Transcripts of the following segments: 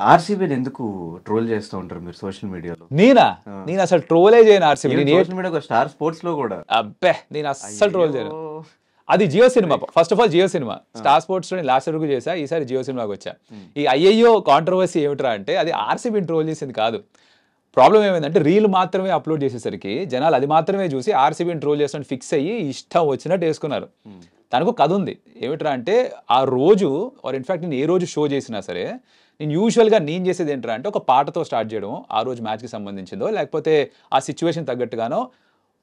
ఆర్సీబీని ఎందుకు ట్రోల్ చేస్తూ ఉంటారు మీరు సోషల్ మీడియాలో? నేను అసలు ట్రోలే చేయను RCB. Social media Star Sports లో కూడా అబ్బే నేను అస్సలు ట్రోల్ చేయను. అది Jio cinema. First of all Jio cinema Star Sports లో లాస్ట్ వరకు చేసా, ఈసారి జియో సినిమాకి వచ్చా. ఈ అయ్యయ్యో కాంట్రవర్సీ ఏమిట్రా అంటే అది ఆర్సీబీని ట్రోల్ చేసింది కాదు. ప్రాబ్లం ఏమైందంటే రీల్ మాత్రమే అప్లోడ్ చేసేసరికి జనాలు అది మాత్రమే చూసి ఆర్సీబీని ట్రోల్ చేస్తాను ఫిక్స్ అయ్యి ఇష్టం వచ్చినట్టు వేసుకున్నారు. దానికి కథ ఉంది. ఏమిట్రా అంటే ఆ రోజు ఆర్ ఇన్ఫాక్ట్ నేను ఏ రోజు షో చేసినా సరే నేను యూజువల్గా నేను చేసేది ఏంట్రా అంటే ఒక పాటతో స్టార్ట్ చేయడం, ఆ రోజు మ్యాచ్కి సంబంధించిందో లేకపోతే ఆ సిచ్యువేషన్ తగ్గట్టుగానో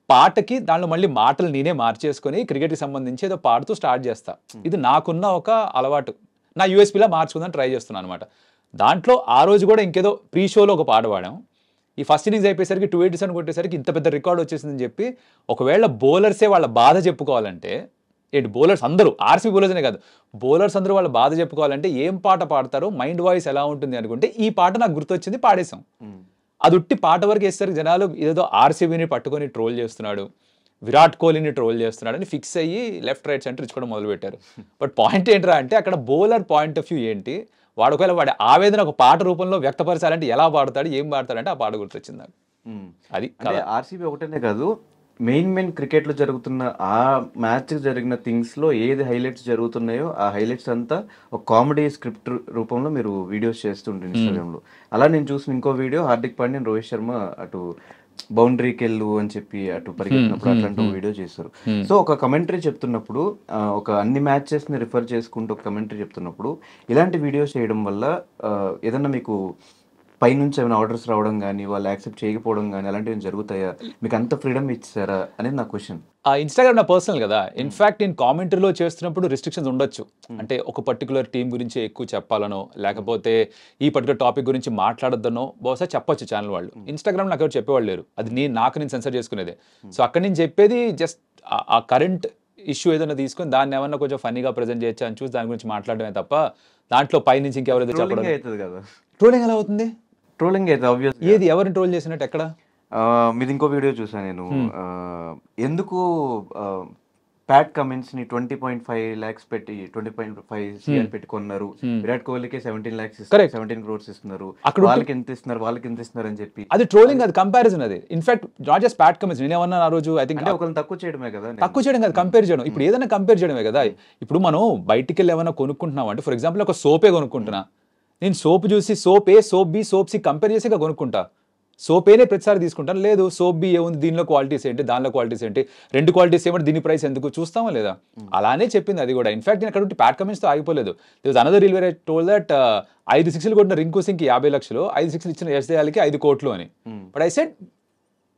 పాటకి దానిలో మళ్ళీ మాటలు నేనే మార్చేసుకొని క్రికెట్కి సంబంధించి ఏదో పాడుతూ స్టార్ట్ చేస్తా. ఇది నాకున్న ఒక అలవాటు, నా యూఎస్పీలా మార్చుకుందని ట్రై చేస్తున్నాను అనమాట. దాంట్లో ఆ రోజు కూడా ఇంకేదో ప్రీ షోలో ఒక పాట పాడాం. ఈ ఫస్ట్ ఇన్నింగ్స్ అయిపోయేసరికి 287 కొట్టేసరికి ఇంత పెద్ద రికార్డ్ వచ్చేసిందని చెప్పి ఒకవేళ బౌలర్సే వాళ్ళ బాధ చెప్పుకోవాలంటే, ఏంటి బౌలర్స్ అందరూ ఆర్సీబీ బౌలర్స్నే కాదు బౌలర్స్ అందరూ వాళ్ళ బాధ చెప్పుకోవాలంటే ఏం పాట పాడతారో, మైండ్ వాయిస్ ఎలా ఉంటుంది అనుకుంటే ఈ పాట నాకు గుర్తొచ్చింది పాడేశాం. అది ఉట్టి పాట వరకు వేసేసరికి జనాలు ఏదో ఆర్సీబీని పట్టుకొని ట్రోల్ చేస్తున్నాడు, విరాట్ కోహ్లీని ట్రోల్ చేస్తున్నాడు అని ఫిక్స్ అయ్యి లెఫ్ట్ రైట్ సెంటర్ ఇచ్చుకోవడం మొదలుపెట్టారు. బట్ పాయింట్ ఏంట్రా అంటే అక్కడ బౌలర్ పాయింట్ ఆఫ్ వ్యూ ఏంటి, వాడు ఒకవేళ వాడి ఆవేదన ఒక పాట రూపంలో వ్యక్తపరచాలంటే ఎలా పాడతాడు, ఏం పాడతాడంటే ఆ పాట గుర్తొచ్చింది నాకు. అది ఆర్సీబీ ఒకటేనే కాదు, మెయిన్ క్రికెట్లో జరుగుతున్న ఆ మ్యాచ్ జరిగిన థింగ్స్లో ఏది హైలైట్స్ జరుగుతున్నాయో ఆ హైలైట్స్ అంతా ఒక కామెడీ స్క్రిప్ట్ రూపంలో మీరు వీడియోస్ చేస్తుంటారు ఇన్స్టాగ్రామ్లో. అలా నేను చూసిన ఇంకో వీడియో హార్దిక్ పాండ్యా రోహిత్ శర్మ అటు బౌండరీకి వెళ్ళు అని చెప్పి అటు పరిగెత్తినప్పుడు అట్లాంటి ఒక వీడియో చేస్తారు. సో ఒక కమెంటరీ చెప్తున్నప్పుడు ఒక అన్ని మ్యాచెస్ని రిఫర్ చేసుకుంటూ ఒక కమెంటరీ చెప్తున్నప్పుడు ఇలాంటి వీడియోస్ చేయడం వల్ల ఏదన్నా మీకు పైనుంచి ఏమైనా ఆర్డర్స్ రావడం కానీ వాళ్ళు యాక్సెప్ట్ చేయకపోవడం కానీ అలాంటివి జరుగుతాయా? మీకు అంత ఫ్రీడమ్ ఇచ్చారా అనేది నా క్వశ్చన్. ఇన్స్టాగ్రామ్ నా పర్సనల్ కదా. ఇన్ఫాక్ట్ నేను కామెంటరీలో చేస్తున్నప్పుడు రిస్ట్రిక్షన్స్ ఉండొచ్చు. అంటే ఒక పర్టికులర్ టీం గురించి ఎక్కువ చెప్పాలనో లేకపోతే ఈ పర్టికులర్ టాపిక్ గురించి మాట్లాడొద్దనో బహుశా చెప్పొచ్చు ఛానల్ వాళ్ళు. ఇన్స్టాగ్రామ్ నాకు ఎవరు చెప్పేవాళ్ళు లేరు, అది నేను సెన్సర్ చేసుకునేదే. సో అక్కడ నేను చెప్పేది జస్ట్ ఆ కరెంట్ ఇష్యూ ఏదైనా తీసుకొని దాన్ని ఏమన్నా కొంచెం ఫన్నీగా ప్రజెంట్ చేయొచ్చు అని చూసి దాని గురించి మాట్లాడమే తప్ప దాంట్లో పైనుంచి ఇంకెవరైతే చెప్పడం. ట్రోలింగ్ ఎలా అవుతుంది? ట్రోలింగ్ అయితే ఆబ్వియస్. ఏది ఎవరిని ట్రోల్ చేసినట్టు ఎక్కడ? మీది ఇంకో వీడియో చూసాను నేను. ఎందుకు ప్యాట్ కమిన్స్ ని 20.5 lakhs పెట్టి 20.5 CR పెట్టి కొన్నారు, విరాట్ కోహ్లీకి 17 lakhs 17 crores ఇస్తున్నారు, వాళ్ళకి ఎంత ఇస్తున్నారు అని చెప్పి అది ట్రోలింగ్, అది కంపారిజన్. అది in fact not just Pat Cummins. నేనేమన్నా ఆ రోజు ఐ థింక్ ఒకరిని తక్కువ చేయడమే కదా. తక్కువ చేయడం కాదు, కంపేర్ చేయడం. ఇప్పుడు ఏదైనా కంపేర్ చేయడమే కదా. ఇప్పుడు మనం బయటికి వెళ్ళి ఏమైనా కొనుక్కుంటున్నాం అంటే ఫర్ ఎగ్జాంపుల్ ఒక సోపే కొనుక్కుంటున్నా, నేను సోప్ చూసి soap A soap B soap C compare చేసి కొనుక్కుంటా. సోప్ ఏనే ప్రతిసారి తీసుకుంటాను. లేదు సోప్ బి ఏముంది, దీనిలో క్వాలిటీస్ ఏంటి, దానిలో క్వాలిటీస్ ఏంటి, రెండు క్వాలిటీస్ ఏమంటే దీని ప్రైస్ ఎందుకు చూస్తామా లేదా? అలానే చెప్పింది అది కూడా. ఇన్ఫాక్ట్ నేను అక్కడ ప్యాట్ కమెంట్స్తో ఆగిపోలేదు. This another reel where I told that 5 6లు కొట్టిన రింకు సింగ్కి 50 లక్షలు, 5 6లు ఇచ్చిన ఎస్దేయాలకి 5 కోట్లు అని. బట్ ఐ సెడ్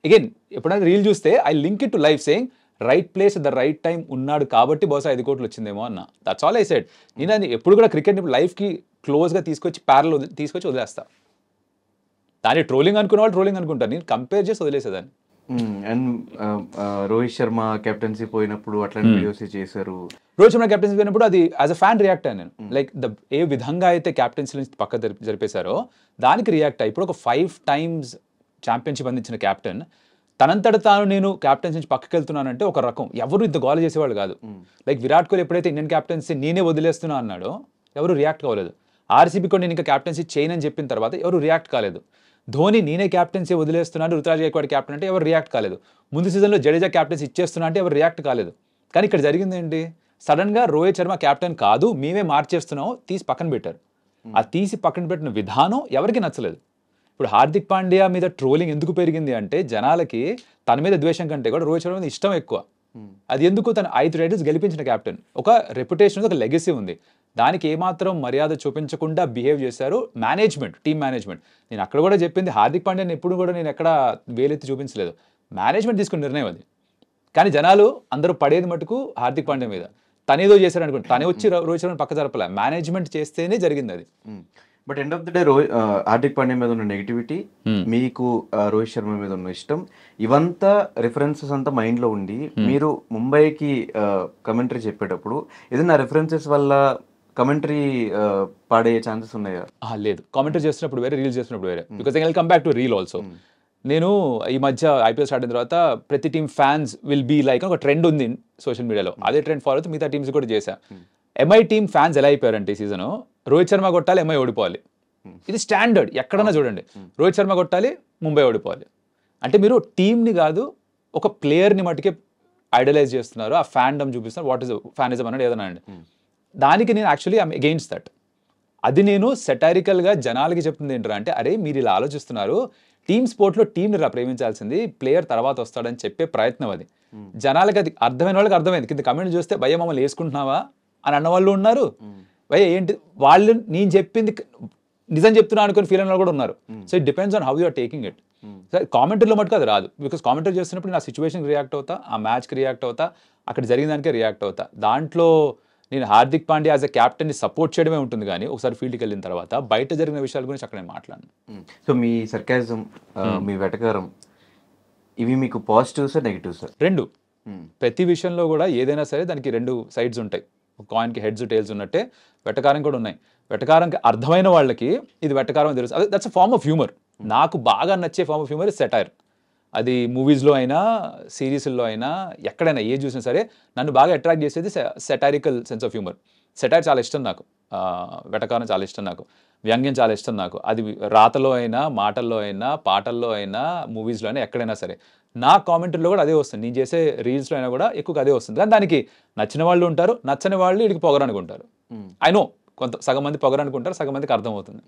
అగైన్, ఎప్పుడైనా రీల్ చూస్తే I link it to life saying right place at the right time ఉన్నాడు కాబట్టి బహుశా 5 కోట్లు వచ్చిందేమో అన్న. That's all I said. నేను అది ఎప్పుడు కూడా క్రికెట్ లైఫ్కి క్లోజ్గా తీసుకొచ్చి తీసుకొచ్చి వదిలేస్తా. దాన్ని ట్రోలింగ్ అనుకున్న వాళ్ళు ట్రోలింగ్ అనుకుంటారు, నేను కంపేర్ చేసి వదిలేసేదాన్ని. అండ్ రోహిత్ శర్మ కెప్టెన్సీ పోయినప్పుడు అట్లాంటి వీడియోస్ చేశారు. రోహిత్ శర్మ కెప్టెన్సీ పోయినప్పుడు అది యాజ్ అ ఫ్యాన్ రియాక్ట్ అయ్యాను నేను. లైక్ ఏ విధంగా అయితే కెప్టెన్సీ నుంచి పక్క జరిపేశారో దానికి రియాక్ట్ అయ్యి. ఇప్పుడు ఒక 5 times ఛాంపియన్షిప్ అందించిన కెప్టెన్ తనంతట తాను నేను కెప్టెన్సీ నుంచి పక్కకి వెళ్తున్నానంటే ఒక రకం. ఎవరు ఇంత గోల చేసేవాళ్ళు కాదు. లైక్ విరాట్ కోహ్లీ ఎప్పుడైతే ఇండియన్ కెప్టెన్సీ నేనే వదిలేస్తున్నా అన్నాడో ఎవరు రియాక్ట్ కాలేదు. ఆర్సీబీ కూడా నేను ఇంకా కెప్టెన్సీ చేయనని చెప్పిన తర్వాత ఎవరు రియాక్ట్ కాలేదు. ధోని నేనే క్యాప్టెన్సీ వదిలేస్తున్నాను, రుతురాజ్ గైక్వాడ్ క్యాప్టెన్ అంటే ఎవరు రియాక్ట్ కాలేదు. ముందు సీజన్లో జడేజా క్యాప్టెన్సీ ఇచ్చేస్తున్నా అంటే ఎవరు రియాక్ట్ కాలేదు. కానీ ఇక్కడ జరిగింది ఏంటి, సడన్గా రోహిత్ శర్మ క్యాప్టెన్ కాదు మేమే మార్చేస్తున్నాం తీసి పక్కన పెట్టారు. ఆ తీసి పక్కన పెట్టిన విధానం ఎవరికి నచ్చలేదు. ఇప్పుడు హార్దిక్ పాండ్యా మీద ట్రోలింగ్ ఎందుకు పెరిగింది అంటే జనాలకి తన మీద ద్వేషం కంటే కూడా రోహిత్ శర్మ మీద ఇష్టం ఎక్కువ. అది ఎందుకు, తను 5 టైటిల్స్ గెలిపించిన క్యాప్టెన్, ఒక రెప్యుటేషన్, ఒక లెగసీ ఉంది. దానికి ఏమాత్రం మర్యాద చూపించకుండా బిహేవ్ చేశారు మేనేజ్మెంట్, టీమ్ మేనేజ్మెంట్. నేను అక్కడ కూడా చెప్పింది హార్దిక్ పాండ్యాని ఎప్పుడు కూడా నేను ఎక్కడ వేలెత్తి చూపించలేదు, మేనేజ్మెంట్ తీసుకున్న నిర్ణయం అది. కానీ జనాలు అందరూ పడేది మటుకు హార్దిక్ పాండ్యా మీద. తనేదో చేశారు అనుకోండి, తనే వచ్చి రోహిత్ శర్మ పక్క జరపలే, మేనేజ్మెంట్ చేస్తేనే జరిగింది అది. But end of the day Hardik Pandya మీద ఉన్న నెగిటివిటీ, మీకు రోహిత్ శర్మ మీద ఉన్న ఇష్టం, ఇవంతా రిఫరెన్సెస్ అంతా మైండ్లో ఉండి మీరు ముంబైకి కమెంటరీ చెప్పేటప్పుడు ఏదైనా రిఫరెన్సెస్ వల్ల కమెంటరీ పాడే ఛాన్సెస్ ఉన్నాయా? లేదు, కామెంటరీ చేస్తున్నప్పుడు వేరే, రీల్స్ చేస్తున్నప్పుడు వేరే. Because I will come back to reel also. నేను ఈ మధ్య ఐపీఎల్ స్టార్ట్ అయిన తర్వాత ప్రతి team fans will be like ఒక ట్రెండ్ ఉంది సోషల్ మీడియాలో, అదే ట్రెండ్ ఫాలో మిగతా టీమ్స్ కూడా చేశా. ఎంఐ టీమ్ ఫ్యాన్స్ ఎలా అయిపోయారంటే ఈ సీజన్ రోహిత్ శర్మ కొట్టాలి, ఎంఐ ఓడిపోవాలి. ఇది స్టాండర్డ్ ఎక్కడన్నా చూడండి. రోహిత్ శర్మ కొట్టాలి, ముంబై ఓడిపోవాలి. అంటే మీరు టీంని కాదు ఒక ప్లేయర్ని మటుకే ఐడలైజ్ చేస్తున్నారు, ఆ ఫ్యాన్డమ్ చూపిస్తున్నారు. వాట్ ఈస్ ఫ్యానిజం అనేది ఏదైనా అండి. దానికి నేను యాక్చువల్లీ ఐఎమ్ అగెయిన్స్ట్ దట్. అది నేను సెటారికల్గా జనాలకి చెప్తుంది ఏంటంటే, అంటే అరే మీరు ఇలా ఆలోచిస్తున్నారు, టీమ్ స్పోర్ట్లో టీంని ప్రేమించాల్సింది, ప్లేయర్ తర్వాత వస్తాడని చెప్పే ప్రయత్నం అది. జనాలకి అది అర్థమైన వాళ్ళకి అర్థమైంది. కింద కమెంట్ చూస్తే భయ్య మమ్మల్ని వేసుకుంటున్నావా అని అన్న వాళ్ళు ఉన్నారు. భయ్య ఏంటి వాళ్ళు నేను చెప్పింది నిజం చెప్తున్నా అనుకుని ఫీల్ అయిన వాళ్ళు కూడా ఉన్నారు. So it depends on how you are taking it. కామెంటరీలో మటుకు అది రాదు. బికాస్ కామెంటరీ చేస్తున్నప్పుడు నా సిచ్యువేషన్కి రియాక్ట్ అవుతా, ఆ మ్యాచ్కి రియాక్ట్ అవుతా, అక్కడ జరిగిన దానికే రియాక్ట్ అవుతా. దాంట్లో నేను హార్దిక్ పాండ్యా యాజ్ అ క్యాప్టెన్ని సపోర్ట్ చేయడమే ఉంటుంది కానీ ఒకసారి ఫీల్డ్కి వెళ్ళిన తర్వాత బయట జరిగిన విషయాల గురించి అక్కడ నేను మాట్లాడను. సో మీ సర్కాజం, మీ వెటకారం, ఇవి మీకు పాజిటివ్స్ నెగిటివ్స్? రెండు. ప్రతి విషయంలో కూడా ఏదైనా సరే దానికి రెండు సైడ్స్ ఉంటాయి. కాయిన్కి హెడ్స్ టైల్స్ ఉన్నట్టే వెటకారం కూడా ఉన్నాయి. వెటకారంకి అర్థమైన వాళ్ళకి ఇది వెటకారం తెలుసు. అదే that's a form of humour. నాకు బాగా నచ్చే form of humour is satire. అది మూవీస్లో అయినా, సిరీస్లో అయినా, ఎక్కడైనా ఏ చూసినా సరే నన్ను బాగా అట్రాక్ట్ చేసేది satirical sense of humour. Satire చాలా ఇష్టం నాకు, వెటకారం చాలా ఇష్టం నాకు, వ్యంగ్యం చాలా ఇష్టం నాకు. అది రాతలో అయినా, మాటల్లో అయినా, పాటల్లో అయినా, మూవీస్లో అయినా, ఎక్కడైనా సరే. నా కామెంటరీలో కూడా అదే వస్తుంది. నేను చేసే రీల్స్లో అయినా కూడా ఎక్కువగా అదే వస్తుంది. కానీ దానికి నచ్చిన వాళ్ళు ఉంటారు, నచ్చని వాళ్ళు వీడికి పొగరనుకుంటారు. ఐ నో కొంత సగం మంది పొగరనుకుంటారు, సగం మందికి అర్థమవుతుంది.